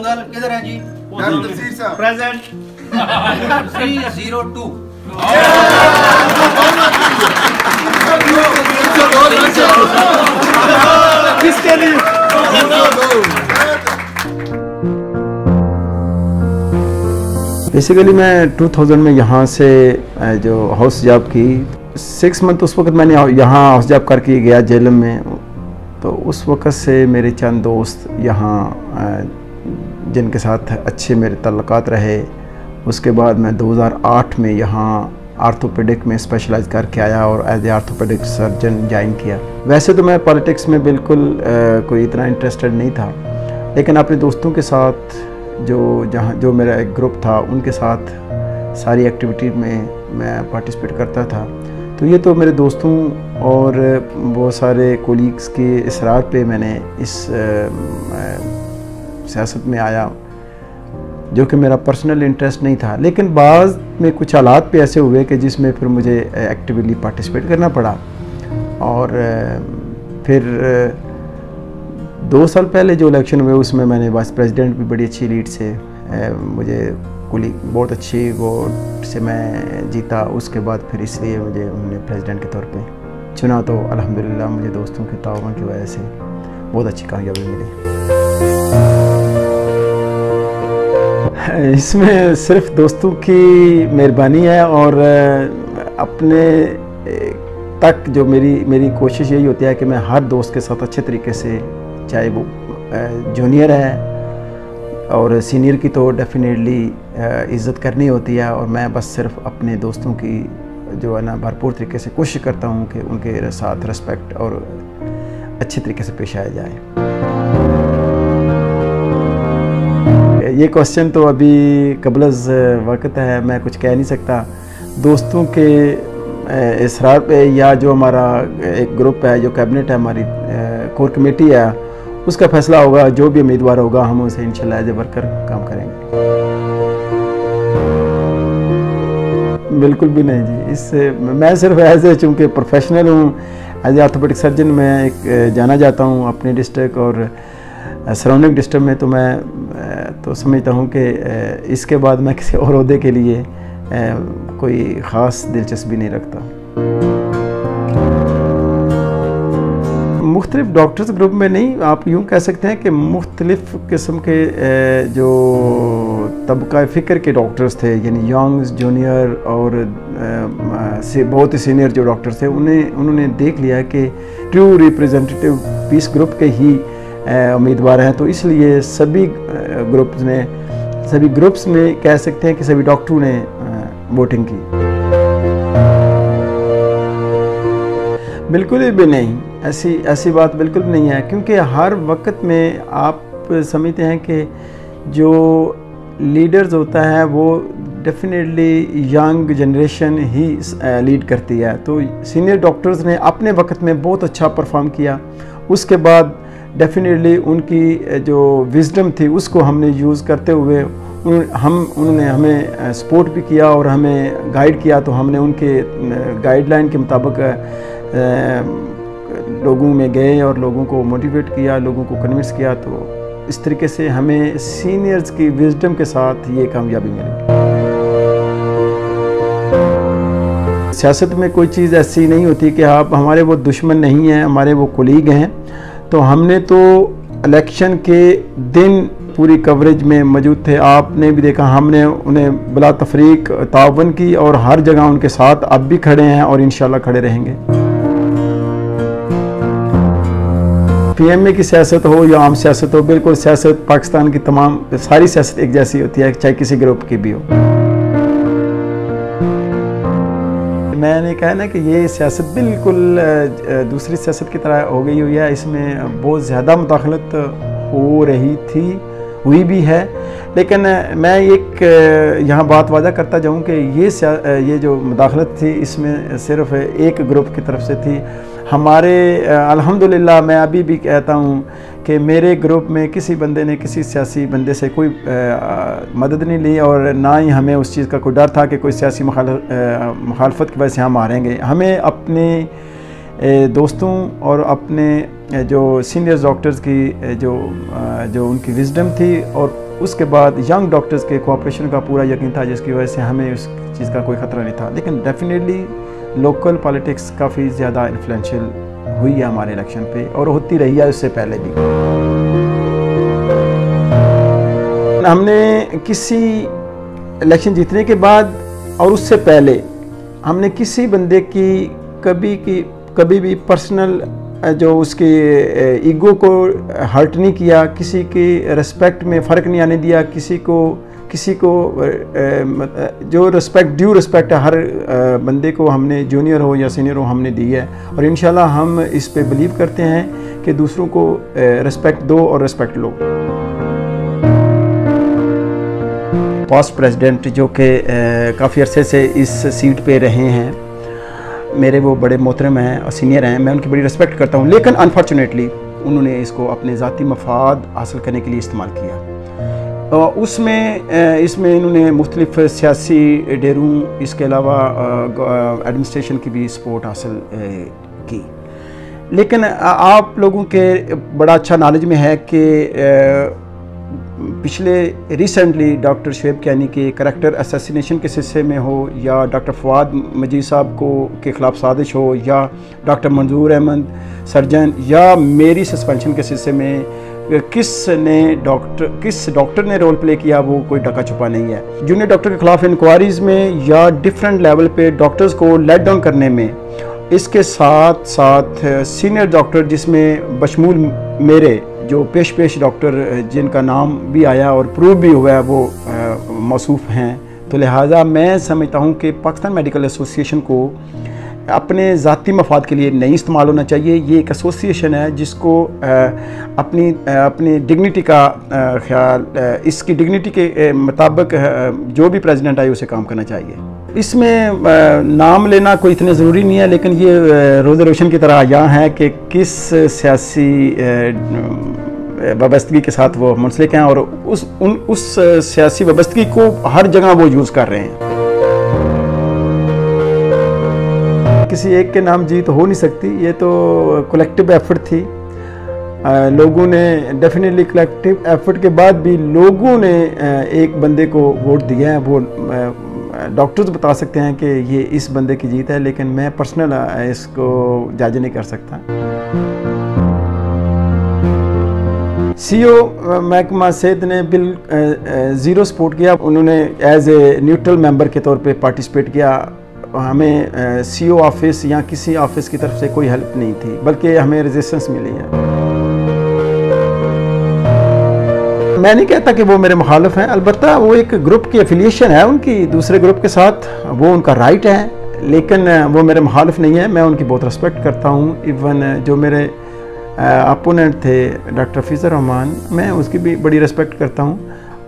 पोर्टुगल किधर है जी? प्रेजेंट 302 किसके लिए? बेसिकली मैं 2000 में यहाँ से जो हाउस जॉब की 6 मंथ उस वक्त मैंने यहाँ हाउस जॉब करके गया जेलम में। तो उस वक्त से मेरे चंद दोस्त यहाँ जिनके साथ अच्छे मेरे ताल्लुकात रहे। उसके बाद मैं 2008 में यहाँ आर्थोपेडिक में स्पेशलाइज करके आया और as a orthopedic surgeon join किया। वैसे तो मैं पॉलिटिक्स में बिल्कुल कोई इतना इंटरेस्टेड नहीं था, लेकिन अपने दोस्तों के साथ जो मेरा एक ग्रुप था उनके साथ सारी एक्टिविटी में मैं पार्टिसिपेट करता था। तो ये तो मेरे दोस्तों और बहुत सारे कोलीग्स के इसरार पे मैंने इस सियासत में आया, जो कि मेरा पर्सनल इंटरेस्ट नहीं था। लेकिन बाद में कुछ हालात पे ऐसे हुए कि जिसमें फिर मुझे एक्टिवली पार्टिसिपेट करना पड़ा। और फिर 2 साल पहले जो इलेक्शन हुए उसमें मैंने वाइस प्रेसिडेंट भी बड़ी अच्छी लीड से मुझे कुली बहुत अच्छी वोट से मैं जीता। उसके बाद फिर इसलिए मुझे उन्होंने प्रेसिडेंट के तौर पे चुना। तो अल्हम्दुलिल्लाह मुझे दोस्तों के ताउन की वजह से बहुत अच्छी कामयाबी मिली। इसमें सिर्फ दोस्तों की मेहरबानी है और अपने तक जो मेरी कोशिश यही होती है कि मैं हर दोस्त के साथ अच्छे तरीके से, चाहे वो जूनियर है और सीनियर की, तो डेफिनेटली इज़्ज़त करनी होती है। और मैं बस सिर्फ अपने दोस्तों की जो है ना भरपूर तरीके से कोशिश करता हूँ कि उनके साथ रिस्पेक्ट और अच्छे तरीके से पेश आया जाए। ये क्वेश्चन तो अभी कबलज़ वक्त है, मैं कुछ कह नहीं सकता। दोस्तों के इसरार पे या जो हमारा एक ग्रुप है, जो कैबिनेट है, हमारी कोर कमेटी है, उसका फैसला होगा। जो भी उम्मीदवार होगा हम उसे इंशाल्लाह एज ए वर्कर काम करेंगे। बिल्कुल भी नहीं जी, इससे मैं सिर्फ एज ए चूँकि प्रोफेशनल हूँ, एज ए आर्थोपेडिक सर्जन मैं एक जाना जाता हूँ अपने डिस्ट्रिक्ट और सराउंडिंग डिस्ट्रिक्ट में। तो मैं तो समझता हूँ कि इसके बाद मैं किसी और ओहदे के लिए कोई ख़ास दिलचस्पी नहीं रखता। मुख्तलिफ डॉक्टर्स ग्रुप में नहीं, आप यूँ कह सकते हैं कि मुख्तलिफ किस्म के जो तबका फ़िक्र के डॉक्टर्स थे, यानी यंग्स, जूनियर और से बहुत ही सीनियर जो डॉक्टर्स थे, उन्होंने देख लिया कि ट्रू रिप्रेजेंटेटिव पीस ग्रुप के ही उम्मीदवार हैं। तो इसलिए सभी ग्रुप्स में कह सकते हैं कि सभी डॉक्टरों ने वोटिंग की। बिल्कुल भी नहीं, ऐसी बात बिल्कुल नहीं है, क्योंकि हर वक्त में आप समझते हैं कि जो लीडर्स होता है वो डेफिनेटली यंग जनरेशन ही लीड करती है। तो सीनियर डॉक्टर्स ने अपने वक्त में बहुत अच्छा परफॉर्म किया। उसके बाद डेफिनेटली उनकी जो विजडम थी उसको हमने यूज़ करते हुए उन्होंने हमें सपोर्ट भी किया और हमें गाइड किया। तो हमने उनके गाइडलाइन के मुताबिक लोगों में गए और लोगों को मोटिवेट किया, लोगों को कन्विंस किया। तो इस तरीके से हमें सीनियर्स की विजडम के साथ ये कामयाबी मिली। सियासत में कोई चीज़ ऐसी नहीं होती कि आप हमारे वो दुश्मन नहीं हैं, हमारे वो कोलीग हैं। तो हमने तो इलेक्शन के दिन पूरी कवरेज में मौजूद थे। आपने भी देखा, हमने उन्हें बिला तफरीक तावन की और हर जगह उनके साथ अब भी खड़े हैं और इंशाल्लाह खड़े रहेंगे। पीएमए की सियासत हो या आम सियासत हो, बिल्कुल सियासत पाकिस्तान की तमाम सारी सियासत एक जैसी होती है, चाहे किसी ग्रुप की भी हो। मैंने कहा ना कि ये सियासत बिल्कुल दूसरी सियासत की तरह हो गई हुई है। इसमें बहुत ज़्यादा मुदाखलत हो रही थी, हुई भी है। लेकिन मैं एक यहाँ बात वादा करता जाऊँ कि ये जो मुदाखलत थी इसमें सिर्फ एक ग्रुप की तरफ से थी। हमारे अल्हम्दुलिल्लाह मैं अभी भी कहता हूँ कि मेरे ग्रुप में किसी बंदे ने किसी सियासी बंदे से कोई मदद नहीं ली और ना ही हमें उस चीज़ का कोई डर था कि कोई सियासी मुखालफत की वजह से हम हारेंगे। हमें अपने दोस्तों और अपने जो सीनियर डॉक्टर्स की जो उनकी विजडम थी और उसके बाद यंग डॉक्टर्स के कोऑपरेशन का पूरा यकीन था, जिसकी वजह से हमें उस चीज़ का कोई ख़तरा नहीं था। लेकिन डेफिनेटली लोकल पॉलिटिक्स काफ़ी ज़्यादा इन्फ्लुएंशियल हुई है हमारे इलेक्शन पे, और होती रही है उससे पहले भी। हमने किसी इलेक्शन जीतने के बाद और उससे पहले हमने किसी बंदे की कभी भी पर्सनल जो उसके ईगो को हर्ट नहीं किया, किसी की रिस्पेक्ट में फ़र्क नहीं आने दिया, किसी को जो रिस्पेक्ट ड्यू रिस्पेक्ट है हर बंदे को हमने, जूनियर हो या सीनियर हो, हमने दी है। और इंशाल्लाह हम इस पे बिलीव करते हैं कि दूसरों को रिस्पेक्ट दो और रिस्पेक्ट लो। पास्ट प्रेसिडेंट जो कि काफ़ी अरसे से इस सीट पे रहे हैं, मेरे वो बड़े मोहतरम हैं और सीनियर हैं, मैं उनकी बड़ी रिस्पेक्ट करता हूँ। लेकिन अनफॉर्चुनेटली उन्होंने इसको अपने ज़ाती मफाद हासिल करने के लिए इस्तेमाल किया। इसमें इन्होंने मुख्तलिफ सियासी डेरों, इसके अलावा एडमिनिस्ट्रेशन की भी सपोर्ट हासिल की। लेकिन आप लोगों के बड़ा अच्छा नॉलेज में है कि पिछले रिसेंटली डॉक्टर शुएब कियानी के करैक्टर असैसिनेशन के सिलसिले में हो, या डॉक्टर फवाद मजीद साहब के ख़िलाफ़ साजिश हो, या डॉक्टर मंजूर अहमद सर्जन, या मेरी सस्पेंशन के सिलसिले में किस डॉक्टर ने रोल प्ले किया, वो कोई ढका छुपा नहीं है। जूनियर डॉक्टर के ख़िलाफ़ इंक्वायरीज़ में या डिफरेंट लेवल पे डॉक्टर्स को लेट डाउन करने में, इसके साथ साथ सीनियर डॉक्टर जिसमें बशमूल मेरे जो पेश डॉक्टर जिनका नाम भी आया और प्रूव भी हुआ है, वो मौसूफ़ हैं। तो लिहाजा मैं समझता हूँ कि पाकिस्तान मेडिकल एसोसिएशन को अपने ज़ाती मफाद के लिए नहीं इस्तेमाल होना चाहिए। ये एक एसोसिएशन है जिसको अपनी डिग्निटी का ख्याल, इसकी डिग्निटी के मुताबिक जो भी प्रेसिडेंट आए उसे काम करना चाहिए। इसमें नाम लेना कोई इतने ज़रूरी नहीं है, लेकिन ये रोज़ रोशन की तरह यहाँ है कि किस सियासी वाबस्तगी के साथ वो मुंसलिक हैं, और उस सियासी वाबस्तगी को हर जगह वो यूज़ कर रहे हैं। किसी एक के नाम जीत हो नहीं सकती, ये तो कलेक्टिव एफर्ट थी। लोगों ने डेफिनेटली कलेक्टिव एफर्ट के बाद भी लोगों ने एक बंदे को वोट दिया है। वो डॉक्टर्स बता सकते हैं कि ये इस बंदे की जीत है, लेकिन मैं पर्सनल इसको जज नहीं कर सकता। CEO महकमा सेहत ने बिल ज़ीरो सपोर्ट किया। उन्होंने एज ए न्यूट्रल मेंबर के तौर पे पार्टिसिपेट किया। हमें CEO ऑफिस या किसी ऑफिस की तरफ से कोई हेल्प नहीं थी, बल्कि हमें रेजिस्टेंस मिली है। मैं नहीं कहता कि वो मेरे मुखालिफ हैं, अलबत्ता वो एक ग्रुप की एफिलिएशन है उनकी दूसरे ग्रुप के साथ, वो उनका राइट है, लेकिन वो मेरे मुखालिफ नहीं है। मैं उनकी बहुत रिस्पेक्ट करता हूँ। इवन जो मेरे अपोनेंट थे डॉक्टर फीज़र रहमान, मैं उसकी भी बड़ी रिस्पेक्ट करता हूँ,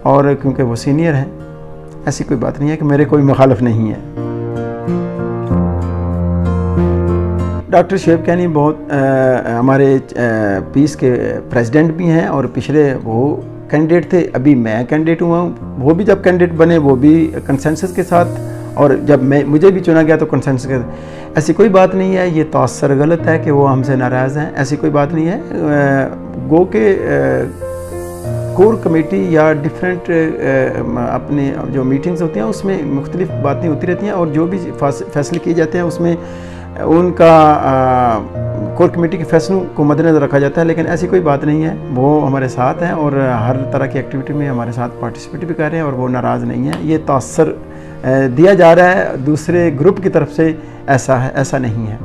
और क्योंकि वो सीनियर हैं, ऐसी कोई बात नहीं है कि मेरे कोई मुखालिफ नहीं है। डॉक्टर शुएब कियानी बहुत हमारे पीस के प्रेसिडेंट भी हैं, और पिछले वो कैंडिडेट थे, अभी मैं कैंडिडेट हुआ हूँ। वो भी जब कैंडिडेट बने वो भी कंसेंसस के साथ, और जब मुझे भी चुना गया तो कंसेंसस के साथ। ऐसी कोई बात नहीं है, ये तासर गलत है कि वो हमसे नाराज़ हैं, ऐसी कोई बात नहीं है। गो के कोर कमेटी या डिफरेंट अपने जो मीटिंग्स होती हैं उसमें मुख्तलिफ बातें होती रहती हैं, और जो भी फैसले किए जाते हैं उसमें उनका कोर कमेटी के फैसलों को मद्देनज़र रखा जाता है। लेकिन ऐसी कोई बात नहीं है, वो हमारे साथ हैं और हर तरह की एक्टिविटी में हमारे साथ पार्टिसिपेट भी कर रहे हैं, और वो नाराज़ नहीं है। ये तासर दिया जा रहा है दूसरे ग्रुप की तरफ से, ऐसा है, ऐसा नहीं है।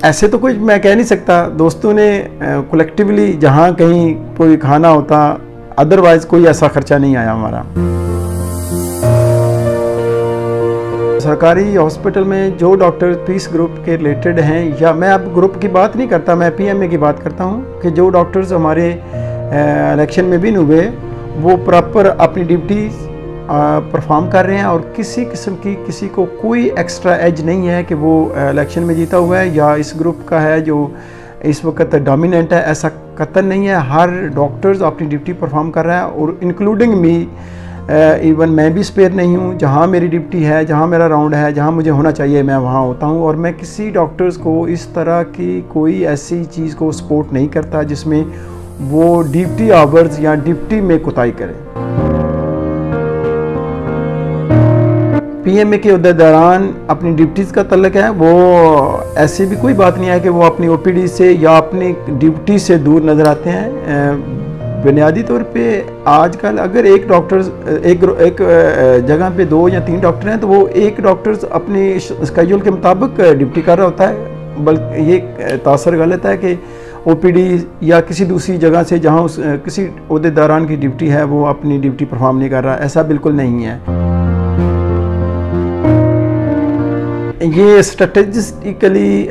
ऐसे तो कुछ मैं कह नहीं सकता। दोस्तों ने कलेक्टिवली जहाँ कहीं कोई खाना होता, अदरवाइज़ कोई ऐसा खर्चा नहीं आया हमारा। सरकारी हॉस्पिटल में जो डॉक्टर पीस ग्रुप के रिलेटेड हैं, या मैं अब ग्रुप की बात नहीं करता, मैं PMA की बात करता हूँ, कि जो डॉक्टर्स हमारे इलेक्शन में भी हुए वो प्रॉपर अपनी ड्यूटी परफॉर्म कर रहे हैं, और किसी किस्म की किसी को कोई एक्स्ट्रा एज नहीं है कि वो इलेक्शन में जीता हुआ है या इस ग्रुप का है जो इस वक्त डोमिनेंट है, ऐसा कतई नहीं है। हर डॉक्टर्स अपनी ड्यूटी परफॉर्म कर रहा है, और इंक्लूडिंग मी, इवन मैं भी स्पेयर नहीं हूँ। जहाँ मेरी ड्यूटी है, जहाँ मेरा राउंड है, जहाँ मुझे होना चाहिए, मैं वहाँ होता हूँ। और मैं किसी डॉक्टर्स को इस तरह की कोई ऐसी चीज़ को सपोर्ट नहीं करता जिसमें वो ड्यूटी आवर्स या ड्यूटी में कोताही करें। पीएमए के दौरान अपनी ड्यूटीज़ का तल्लक है, वो ऐसी भी कोई बात नहीं है कि वो अपनी ओपीडी से या अपनी ड्यूटी से दूर नज़र आते हैं। बुनियादी तौर पे आजकल अगर एक डॉक्टर एक जगह पे 2 या 3 डॉक्टर हैं तो वो एक डॉक्टर अपनी स्केड्यूल के मुताबिक ड्यूटी कर रहा होता है, बल्कि ये तासर गलत है कि ओपीडी या किसी दूसरी जगह से जहाँ किसी ओहदेदारान की ड्यूटी है वो अपनी ड्यूटी परफॉर्म नहीं कर रहा, ऐसा बिल्कुल नहीं है। ये स्ट्रेटेजिकली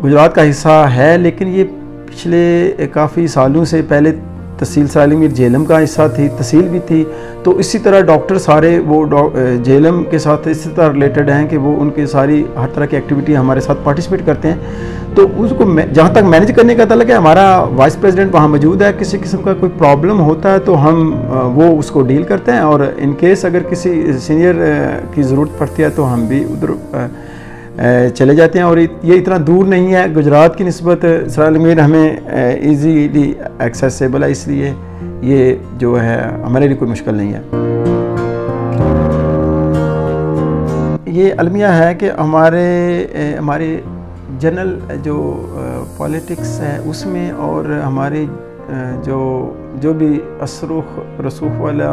गुजरात का हिस्सा है, लेकिन ये पिछले काफ़ी सालों से पहले तहसील सरायलीमीर जेलम का हिस्सा थी, तहसील भी थी। तो इसी तरह डॉक्टर सारे वो जेलम के साथ इसी तरह रिलेटेड हैं कि वो उनकी सारी हर तरह की एक्टिविटी हमारे साथ पार्टिसिपेट करते हैं। तो उसको जहाँ तक मैनेज करने का तल्लुक है, हमारा वाइस प्रेसिडेंट वहाँ मौजूद है। किसी किस्म का कोई प्रॉब्लम होता है तो हम वो उसको डील करते हैं, और इन केस अगर किसी सीनियर की ज़रूरत पड़ती है तो हम भी उधर चले जाते हैं। और ये इतना दूर नहीं है गुजरात की निस्बत, सरायलीमीर हमें इजीली एक्सेसिबल है, इसलिए ये जो है हमारे लिए कोई मुश्किल नहीं है। ये अलमिया है कि हमारे जनरल जो पॉलिटिक्स है उसमें, और हमारे जो भी असरूख रसूख वाला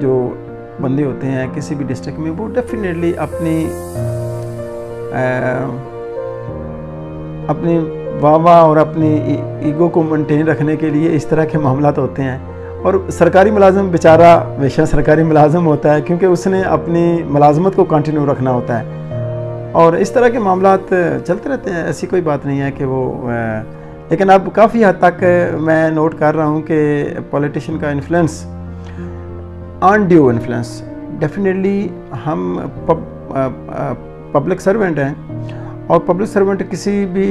जो बंदे होते हैं किसी भी डिस्ट्रिक्ट में, वो डेफिनेटली अपनी वाह और अपनी ईगो को मेंटेन रखने के लिए इस तरह के मामला तो होते हैं। और सरकारी मुलाजिम बेचारा हमेशा सरकारी मुलाजिम होता है, क्योंकि उसने अपनी मुलाजमत को कंटिन्यू रखना होता है, और इस तरह के मामला चलते रहते हैं। ऐसी कोई बात नहीं है कि वो लेकिन अब काफ़ी हद तक मैं नोट कर रहा हूँ कि पॉलिटिशियन का इन्फ्लुएंस, अनड्यू इन्फ्लुएंस, डेफिनेटली हम पब्लिक सर्वेंट हैं, और पब्लिक सर्वेंट किसी भी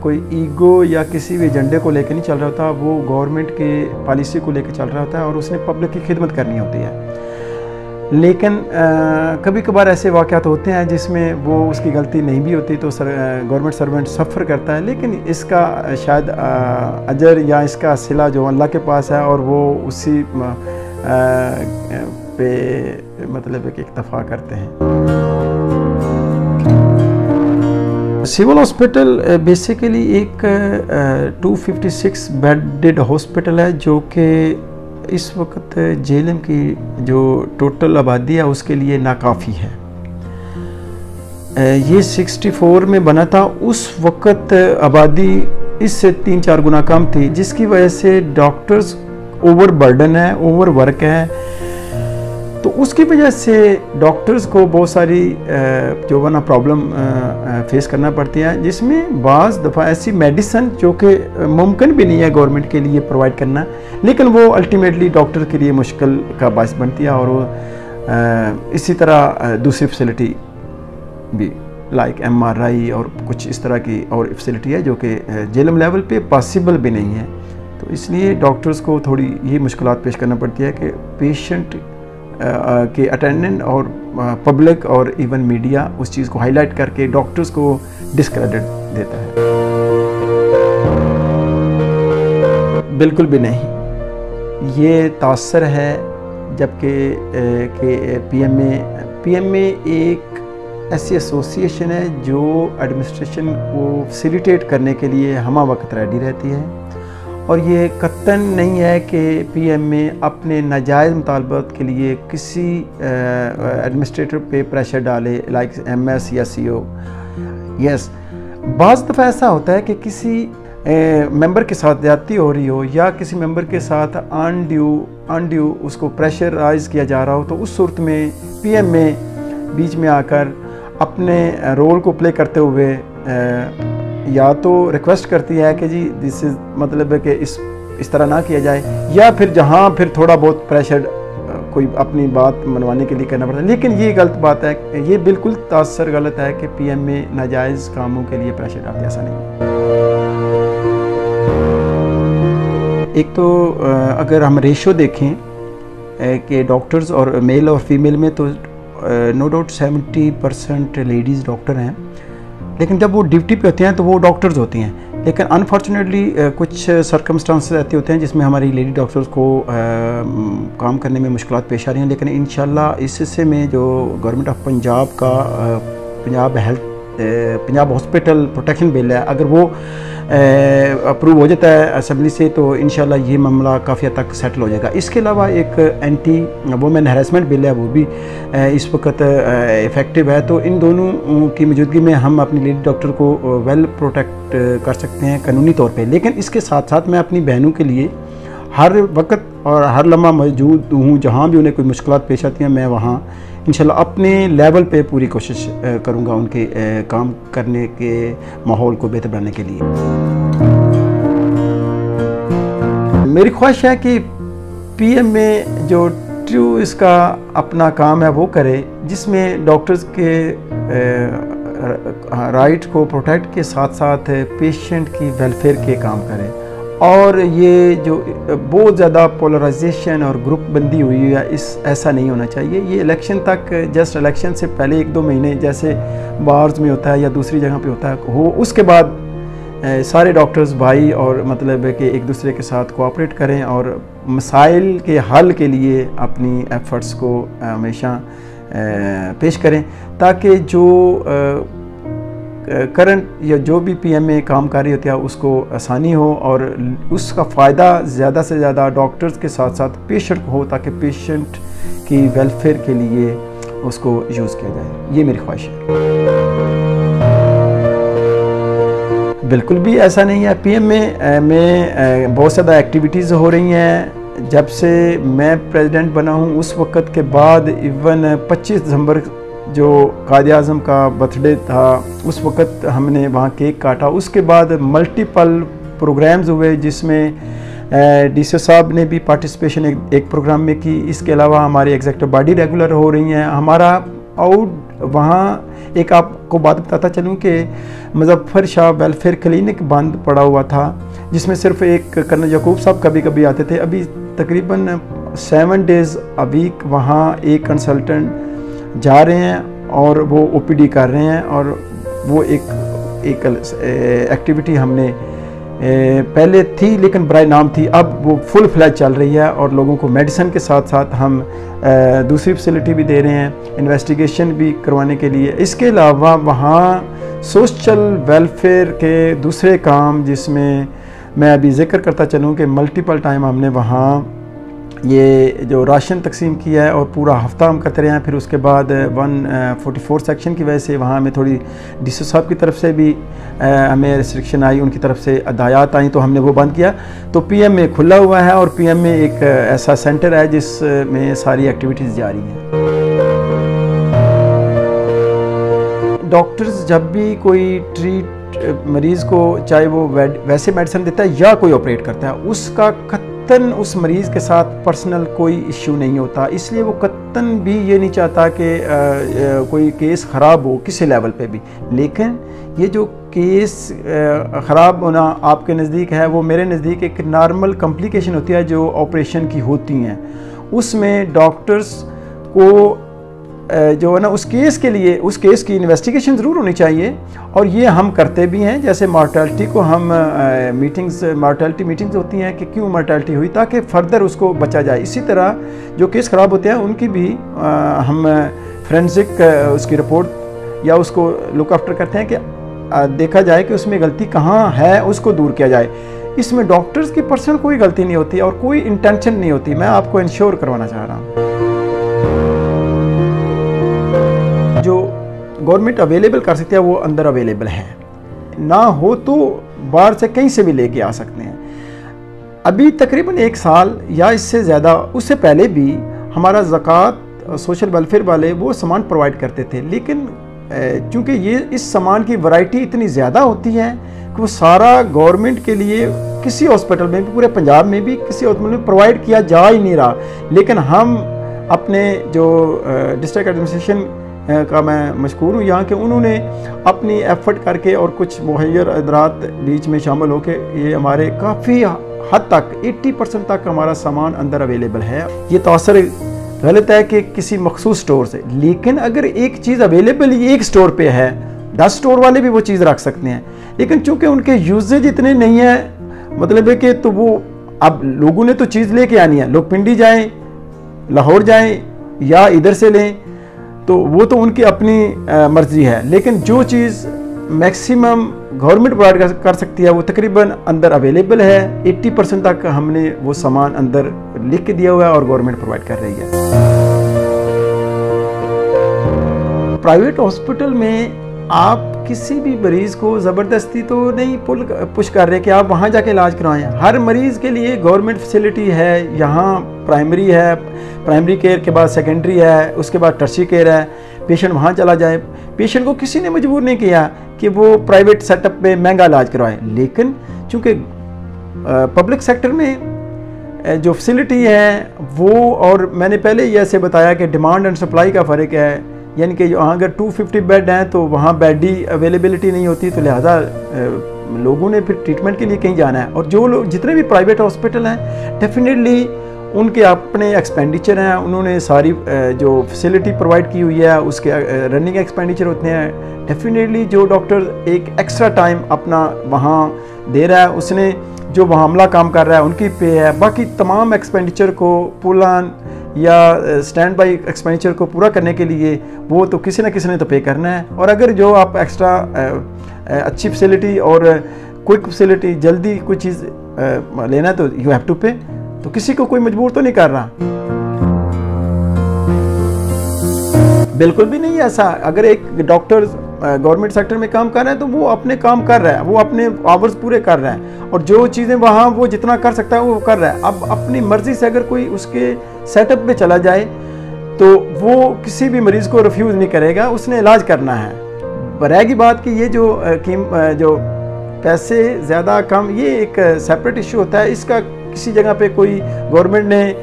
कोई ईगो या किसी भी एजेंडे को लेकर नहीं चल रहा होता, वो गवर्नमेंट के पॉलिसी को लेकर चल रहा होता है और उसने पब्लिक की खिदमत करनी होती है। लेकिन कभी कभार ऐसे वाक़यात होते हैं जिसमें वो उसकी गलती नहीं भी होती, तो गवर्नमेंट सर्वेंट सफ़र करता है, लेकिन इसका शायद अजर या इसका सिला जो अल्लाह के पास है, और वो उसी पे मतलब एक इक्तफा करते हैं। सिविल हॉस्पिटल बेसिकली एक 256 बेडेड हॉस्पिटल है, जो कि इस वक्त जेलम की जो टोटल आबादी है उसके लिए नाकाफ़ी है। ये 64 में बना था, उस वक्त आबादी इससे 3-4 गुना कम थी, जिसकी वजह से डॉक्टर्स ओवर बर्डन है, ओवर वर्क है। तो उसकी वजह से डॉक्टर्स को बहुत सारी जो वरना प्रॉब्लम फेस करना पड़ती है, जिसमें बाज़ दफ़ा ऐसी मेडिसिन जो कि मुमकिन भी नहीं है गवर्नमेंट के लिए प्रोवाइड करना, लेकिन वो अल्टीमेटली डॉक्टर के लिए मुश्किल का बायस बनती है। और वो इसी तरह दूसरी फैसिलिटी भी लाइक MRI और कुछ इस तरह की और फैसिलिटी है जो कि जेलम लेवल पे पॉसिबल भी नहीं है। तो इसलिए डॉक्टर्स को थोड़ी ये मुश्किलात पेश करना पड़ती है कि पेशेंट के अटेंडेंट और पब्लिक और इवन मीडिया उस चीज़ को हाईलाइट करके डॉक्टर्स को डिस्क्रेडिट देता है। बिल्कुल भी नहीं, ये तासर है। जबकि पीएमए एक ऐसी एसोसिएशन है जो एडमिनिस्ट्रेशन को फैसिलिटेट करने के लिए हमा वक्त रेडी रहती है, और ये कतन नहीं है कि पीएमए अपने नाजायज़ मुतालबात के लिए किसी एडमिनिस्ट्रेटर पे प्रेशर डाले, लाइक MS या CO। यस, बाज़ दफ़ा ऐसा होता है कि किसी मेंबर के साथ ज़्यादती हो रही हो, या किसी मेंबर के साथ अनड्यू उसको प्रेशराइज किया जा रहा हो, तो उस सूरत में पीएमए बीच में आकर अपने रोल को प्ले करते हुए या तो रिक्वेस्ट करती है कि जी दिस इज़ मतलब है कि इस तरह ना किया जाए, या फिर जहाँ फिर थोड़ा बहुत प्रेशर कोई अपनी बात मनवाने के लिए करना पड़ता है। लेकिन ये गलत बात है, ये बिल्कुल तासर गलत है कि पीएमए नाजायज़ कामों के लिए प्रेशर डालती है, ऐसा नहीं। एक तो अगर हम रेशो देखें कि डॉक्टर्स और मेल और फीमेल में, तो नो डाउट 70% लेडीज़ डॉक्टर हैं, लेकिन जब वो ड्यूटी पे होते हैं तो वो डॉक्टर्स होती हैं। लेकिन अनफॉर्चुनेटली कुछ सर्कमस्टांसेस ऐसे होते हैं जिसमें हमारी लेडी डॉक्टर्स को काम करने में मुश्किलात पेश आ रही हैं, लेकिन इंशाल्लाह इससे में जो गवर्नमेंट ऑफ पंजाब का पंजाब हॉस्पिटल प्रोटेक्शन बिल है, अगर वो अप्रूव हो जाता है असेंबली से तो इंशाल्लाह ये मामला काफ़ी हद तक सेटल हो जाएगा। इसके अलावा एक एंटी वुमेन हैरेसमेंट बिल है, वो भी इस वक्त इफ़ेक्टिव है। तो इन दोनों की मौजूदगी में हम अपनी लेडी डॉक्टर को वेल प्रोटेक्ट कर सकते हैं कानूनी तौर पे। लेकिन इसके साथ साथ मैं अपनी बहनों के लिए हर वक्त और हर लम्हा मौजूद हूँ। जहाँ भी उन्हें कोई मुश्किलात पेश आती हैं, मैं वहाँ इंशाल्लाह अपने लेवल पे पूरी कोशिश करूँगा उनके काम करने के माहौल को बेहतर बनाने के लिए। मेरी ख्वाहिश है कि पीएम में जो ट्रू इसका अपना काम है वो करे, जिसमें डॉक्टर्स के राइट को प्रोटेक्ट के साथ साथ पेशेंट की वेलफेयर के काम करे। और ये जो बहुत ज़्यादा पोलराइजेशन और ग्रुप बंदी हुई है, ऐसा नहीं होना चाहिए। ये इलेक्शन तक, जस्ट इलेक्शन से पहले 1-2 महीने जैसे बार्स में होता है या दूसरी जगह पे होता है हो, उसके बाद सारे डॉक्टर्स भाई और मतलब है कि एक दूसरे के साथ कोऑपरेट करें और मसाइल के हल के लिए अपनी एफर्ट्स को हमेशा पेश करें, ताकि जो करंट या जो भी पीएम में काम कर रही होती है उसको आसानी हो और उसका फ़ायदा ज़्यादा से ज़्यादा डॉक्टर्स के साथ साथ पेशेंट को हो, ताकि पेशेंट की वेलफेयर के लिए उसको यूज़ किया जाए। ये मेरी ख्वाहिश है। बिल्कुल भी ऐसा नहीं है। पीएम में बहुत ज़्यादा एक्टिविटीज़ हो रही हैं। जब से मैं प्रेसिडेंट बना हूँ उस वक़्त के बाद इवन 25 दिसंबर जो कायद-ए-आज़म का बर्थडे था, उस वक़्त हमने वहाँ केक काटा। उसके बाद मल्टीपल प्रोग्राम्स हुए जिसमें डीसी साहब ने भी पार्टिसिपेशन एक प्रोग्राम में की। इसके अलावा हमारी एग्जीक्यूटिव बॉडी रेगुलर हो रही हैं। हमारा आउट वहाँ एक आपको बात बताता चलूँ कि मुज़फ़्फ़र शाह वेलफेयर क्लिनिक बंद पड़ा हुआ था, जिसमें सिर्फ एक कर्नल यकूब साहब कभी कभी आते थे। अभी तकरीबन 7 डेज़ अ वीक वहाँ एक कंसल्टेंट जा रहे हैं और वो ओपीडी कर रहे हैं। और वो एक एक्टिविटी हमने पहले थी लेकिन बराए नाम थी, अब वो फुल फ्लैज चल रही है और लोगों को मेडिसिन के साथ साथ हम दूसरी फैसिलिटी भी दे रहे हैं, इन्वेस्टिगेशन भी करवाने के लिए। इसके अलावा वहाँ सोशल वेलफेयर के दूसरे काम, जिसमें मैं अभी जिक्र करता चलूँ कि मल्टीपल टाइम हमने वहाँ ये जो राशन तकसीम किया है और पूरा हफ्ता हम करते रहे हैं। फिर उसके बाद 144 सेक्शन की वजह से वहाँ हमें थोड़ी डीसी साहब की तरफ से भी हमें रिस्ट्रिक्शन आई, उनकी तरफ से हदायत आई, तो हमने वो बंद किया। तो पीएम में खुला हुआ है और पीएम में एक ऐसा सेंटर है जिसमें सारी एक्टिविटीज़ जारी हैं। डॉक्टर्स जब भी कोई ट्रीट मरीज़ को, चाहे वो वैसे मेडिसिन देता है या कोई ऑपरेट करता है, उसका कत्तन उस मरीज़ के साथ पर्सनल कोई इश्यू नहीं होता। इसलिए वो कत्तन भी ये नहीं चाहता कि कोई केस ख़राब हो किसी लेवल पे भी। लेकिन ये जो केस ख़राब होना आपके नज़दीक है, वो मेरे नज़दीक एक नॉर्मल कॉम्प्लिकेशन होती है जो ऑपरेशन की होती हैं। उसमें डॉक्टर्स को जो है ना उस केस के लिए, उस केस की इन्वेस्टिगेशन ज़रूर होनी चाहिए और ये हम करते भी हैं। जैसे मार्टेलिटी को हम मार्टेलिटी मीटिंग्स होती हैं कि क्यों मार्टेलिटी हुई, ताकि फ़र्दर उसको बचा जाए। इसी तरह जो केस ख़राब होते हैं उनकी भी हम फोरेंसिक उसकी रिपोर्ट या उसको लुक आफ्टर करते हैं कि देखा जाए कि उसमें गलती कहाँ है, उसको दूर किया जाए। इसमें डॉक्टर्स की पर्सनल कोई गलती नहीं होती और कोई इंटेंशन नहीं होती। मैं आपको इंश्योर करवाना चाह रहा हूँ। जो गवर्नमेंट अवेलेबल कर सकती है वो अंदर अवेलेबल है, ना हो तो बाहर से कहीं से भी लेके आ सकते हैं। अभी तकरीबन 1 साल या इससे ज़्यादा, उससे पहले भी हमारा ज़कात सोशल वेलफेयर वाले वो सामान प्रोवाइड करते थे, लेकिन चूँकि ये इस सामान की वैरायटी इतनी ज़्यादा होती है कि वो सारा गवर्नमेंट के लिए किसी हॉस्पिटल में भी, पूरे पंजाब में भी किसी हॉस्पिटल में प्रोवाइड किया जा ही नहीं रहा। लेकिन हम अपने जो डिस्ट्रिक्ट एडमिनिस्ट्रेशन का मैं मशकूर हूँ यहाँ के, उन्होंने अपनी एफर्ट करके और कुछ मुहैयर अदरात बीच में शामिल होकर ये हमारे काफ़ी हद तक 80% तक हमारा सामान अंदर अवेलेबल है। ये तासर गलत है कि किसी मखसूस स्टोर से, लेकिन अगर एक चीज़ अवेलेबल एक स्टोर पे है, 10 स्टोर वाले भी वो चीज़ रख सकते हैं। लेकिन चूंकि उनके यूजेज इतने नहीं है, मतलब है कि तो वो अब लोगों ने तो चीज़ लेके आनी है, लोग पिंडी जाएं, लाहौर जाएं या इधर से लें, तो वो तो उनकी अपनी मर्जी है। लेकिन जो चीज़ मैक्सिमम गवर्नमेंट प्रोवाइड कर सकती है वो तकरीबन अंदर अवेलेबल है। 80% तक हमने वो सामान अंदर लिख के दिया हुआ है और गवर्नमेंट प्रोवाइड कर रही है। प्राइवेट हॉस्पिटल में आप किसी भी मरीज़ को ज़बरदस्ती तो नहीं पुश कर रहे कि आप वहाँ जाके इलाज कराएं। हर मरीज़ के लिए गवर्नमेंट फैसिलिटी है। यहाँ प्राइमरी है, प्राइमरी केयर के बाद सेकेंडरी है, उसके बाद टर्शियरी केयर है। पेशेंट वहाँ चला जाए। पेशेंट को किसी ने मजबूर नहीं किया कि वो प्राइवेट सेटअप में महंगा इलाज करवाए। लेकिन चूँकि पब्लिक सेक्टर में जो फैसिलिटी है वो, और मैंने पहले ही ऐसे बताया कि डिमांड एंड सप्लाई का फ़र्क है। यानी कि वहाँ अगर 250 बेड हैं तो वहाँ बेड ही अवेलेबिलिटी नहीं होती, तो लिहाजा लोगों ने फिर ट्रीटमेंट के लिए कहीं जाना है। और जो लोग जितने भी प्राइवेट हॉस्पिटल हैं डेफिनेटली उनके अपने एक्सपेंडिचर हैं, उन्होंने सारी जो फैसिलिटी प्रोवाइड की हुई है उसके रनिंग एक्सपेंडिचर होते हैं। डेफिनेटली जो डॉक्टर एक एक्स्ट्रा टाइम अपना वहाँ दे रहा है, उसने जो वहाँ अमला काम कर रहा है उनकी पे है। बाकी तमाम एक्सपेंडिचर को पुलान या स्टैंड बाई एक्सपेंडिचर को पूरा करने के लिए वो तो किसी न किसी ने तो पे करना है। और अगर जो आप एक्स्ट्रा अच्छी फैसिलिटी और क्विक फैसिलिटी जल्दी कोई चीज़ लेना है तो यू हैव टू पे, तो किसी को कोई मजबूर तो नहीं कर रहा, बिल्कुल भी नहीं ऐसा। अगर एक डॉक्टर गवर्नमेंट सेक्टर में काम कर रहा है तो वो अपने काम कर रहा है, वो अपने आवर्स पूरे कर रहा है और जो चीज़ें वहाँ वो जितना कर सकता है वो कर रहा है। अब अपनी मर्जी से अगर कोई उसके सेटअप पे चला जाए तो वो किसी भी मरीज़ को रिफ्यूज़ नहीं करेगा, उसने इलाज करना है। रहेगी बात कि ये जो पैसे ज़्यादा कम, ये एक सेपरेट इशू होता है। इसका किसी जगह पे कोई गवर्नमेंट ने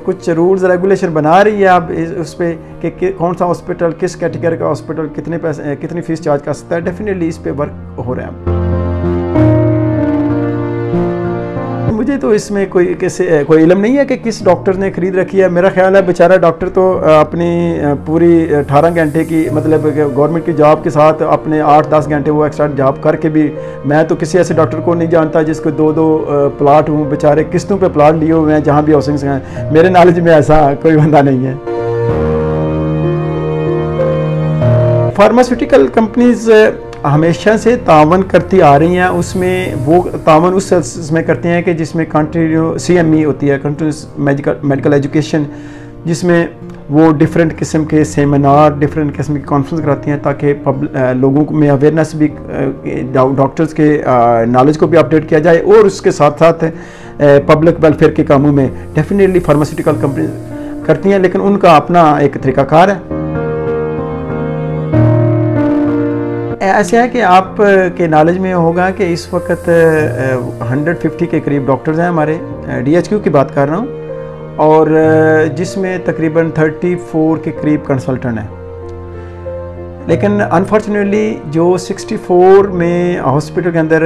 कुछ रूल्स रेगुलेशन बना रही है अब उस पर कि कौन सा हॉस्पिटल, किस कैटेगरी का हॉस्पिटल कितने पैसे कितनी फ़ीस चार्ज कर सकता है। डेफिनेटली इस पे वर्क हो रहा है। मुझे तो इसमें कोई इल्म नहीं है कि किस डॉक्टर ने खरीद रखी है। मेरा ख्याल है बेचारा डॉक्टर तो अपनी पूरी 18 घंटे की मतलब गवर्नमेंट की जॉब के साथ अपने 8-10 घंटे वो एक्स्ट्रा जॉब करके भी, मैं तो किसी ऐसे डॉक्टर को नहीं जानता जिसको 2-2 प्लाट हूँ, बेचारे किस्तों पे प्लाट लिए हुए हैं जहाँ भी हाउसिंग हैं। मेरे नॉलेज में ऐसा कोई बंदा नहीं है। फार्मास्यूटिकल कंपनीज हमेशा से तावन करती आ रही हैं। उसमें वो तावन उसमें करती हैं कि जिसमें कंटिन्यू CME होती है, कंटिन्यूस मेडिकल एजुकेशन, जिसमें वो डिफरेंट किस्म के सेमिनार, डिफरेंट किस्म की कॉन्फ्रेंस कराती हैं ताकि लोगों में अवेयरनेस भी, डॉक्टर्स के नॉलेज को भी अपडेट किया जाए और उसके साथ साथ पब्लिक वेलफेयर के कामों में डेफिनेटली फार्मास्यूटिकल कंपनी करती हैं, लेकिन उनका अपना एक तरीक़ाकार है। ऐसे है कि आप के नॉलेज में होगा कि इस वक्त 150 के करीब डॉक्टर्स हैं हमारे, DHQ की बात कर रहा हूँ, और जिसमें तकरीबन 34 के करीब कंसल्टेंट हैं। लेकिन अनफॉर्चुनेटली जो 64 में हॉस्पिटल के अंदर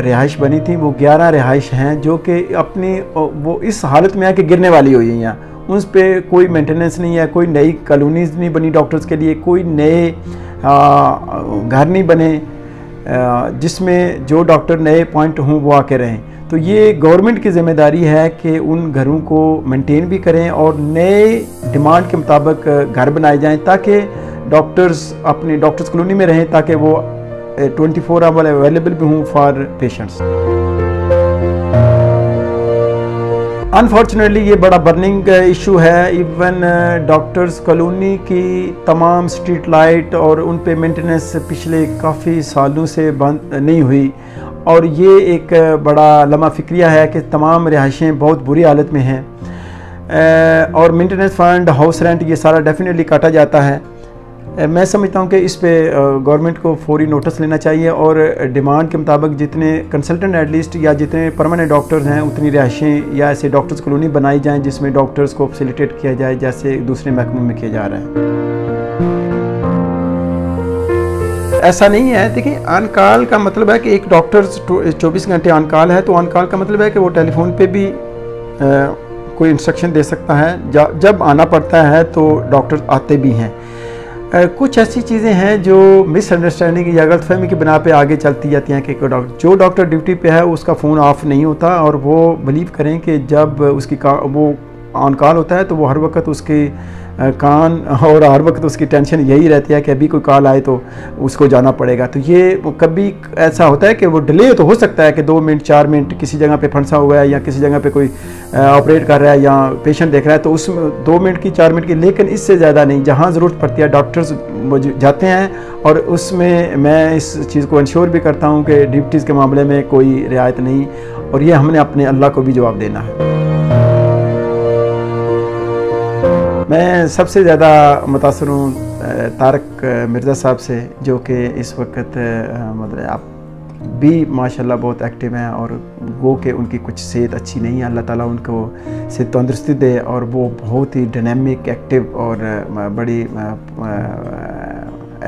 रिहाइश बनी थी वो 11 रिहाइश हैं जो कि अपनी वो इस हालत में है कि गिरने वाली हुई हैं। उस पर कोई मेंटेनेंस नहीं है, कोई नई कॉलोनीज नहीं बनी डॉक्टर्स के लिए, कोई नए घर नहीं बने जिसमें जो डॉक्टर नए पॉइंट हों वो आके रहें। तो ये गवर्नमेंट की ज़िम्मेदारी है कि उन घरों को मेंटेन भी करें और नए डिमांड के मुताबिक घर बनाए जाएं ताकि डॉक्टर्स अपनी डॉक्टर्स कॉलोनी में रहें, ताकि वो 24 आवर अवेलेबल भी हों फॉर पेशेंट्स। अनफॉर्चुनेटली ये बड़ा बर्निंग इशू है। इवन डॉक्टर्स कॉलोनी की तमाम स्ट्रीट लाइट और उन पे मेंटेनेंस पिछले काफ़ी सालों से बंद नहीं हुई, और ये एक बड़ा लम्हा फिक्रिया है कि तमाम रिहाइशें बहुत बुरी हालत में हैं और मेंटेनेंस फ़ंड, हाउस रेंट, ये सारा डेफिनेटली काटा जाता है। मैं समझता हूँ कि इस पे गवर्नमेंट को फौरी नोटिस लेना चाहिए और डिमांड के मुताबिक जितने कंसल्टेंट एटलीस्ट या जितने परमानेंट डॉक्टर्स हैं उतनी रिहाइशें या ऐसे डॉक्टर्स कॉलोनी बनाई जाएं जिसमें डॉक्टर्स को फैसिलिटेट किया जाए जैसे दूसरे महकमों में किया जा रहा है। ऐसा नहीं है, देखिए ऑन कॉल का मतलब है कि एक डॉक्टर 24 घंटे ऑन कॉल है, तो ऑन कॉल का मतलब है कि वो टेलीफोन पे भी कोई इंस्ट्रक्शन दे सकता है। जब आना पड़ता है तो डॉक्टर आते भी हैं। कुछ ऐसी चीज़ें हैं जो मिसअंडरस्टैंडिंग या गलतफहमी की बिना पे आगे चलती जाती हैं कि जो डॉक्टर ड्यूटी पे है उसका फ़ोन ऑफ नहीं होता, और वो बिलीव करें कि जब उसकी वो ऑन कॉल होता है तो वो हर वक्त उसके कान और हर वक्त उसकी टेंशन यही रहती है कि अभी कोई कॉल आए तो उसको जाना पड़ेगा। तो ये कभी ऐसा होता है कि वो डिले तो हो सकता है कि 2 मिनट 4 मिनट किसी जगह पे फंसा हुआ है या किसी जगह पे कोई ऑपरेट कर रहा है या पेशेंट देख रहा है, तो उसमें 2 मिनट की 4 मिनट की, लेकिन इससे ज़्यादा नहीं। जहाँ ज़रूरत पड़ती है डॉक्टर्स जाते हैं, और उसमें मैं इस चीज़ को इंश्योर भी करता हूँ कि ड्यूटीज़ के मामले में कोई रियायत नहीं, और ये हमने अपने अल्लाह को भी जवाब देना है। मैं सबसे ज़्यादा मुतासर हूँ तारक मिर्ज़ा साहब से, जो कि इस वक्त मतलब आप भी माशाल्लाह बहुत एक्टिव हैं, और वो कि उनकी कुछ सेहत अच्छी नहीं है, अल्लाह ताला उनको सेहत तंदुरुस्ती दे, और वो बहुत ही डायनेमिक, एक्टिव और बड़ी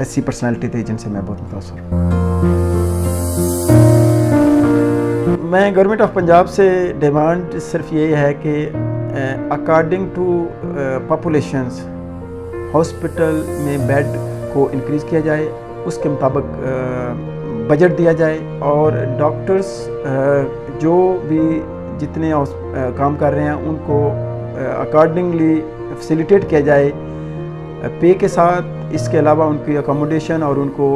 ऐसी पर्सनालिटी थी जिनसे मैं बहुत मुतासर हूँ। मैं गवर्नमेंट ऑफ पंजाब से डिमांड सिर्फ ये है कि अकॉर्डिंग टू पॉपुलेशंस हॉस्पिटल में बेड को इंक्रीज़ किया जाए, उसके मुताबिक बजट दिया जाए, और डॉक्टर्स जो भी जितने काम कर रहे हैं उनको अकॉर्डिंगली फैसिलिटेट किया जाए पे के साथ। इसके अलावा उनकी अकोमोडेशन और उनको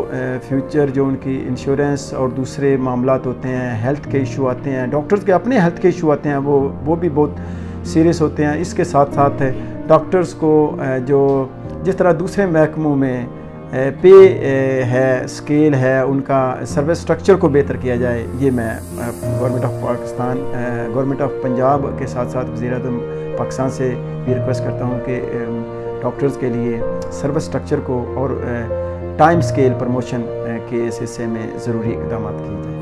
फ्यूचर जो उनकी इंश्योरेंस और दूसरे मामलात होते हैं, हेल्थ के इशू आते हैं, डॉक्टर्स के अपने हेल्थ के इशू आते हैं, वो भी बहुत सीरियस होते हैं। इसके साथ साथ डॉक्टर्स को जो जिस तरह दूसरे महकमों में पे है, स्केल है, उनका सर्विस स्ट्रक्चर को बेहतर किया जाए, ये मैं government of Pakistan, government of Punjab के साथ साथ वज़ीर-ए-आज़म पाकिस्तान से भी रिक्वेस्ट करता हूँ कि डॉक्टर्स के लिए सर्विस स्ट्रक्चर को और टाइम स्केल प्रमोशन के इस हिस्से में ज़रूरी इक़दाम किए जाए।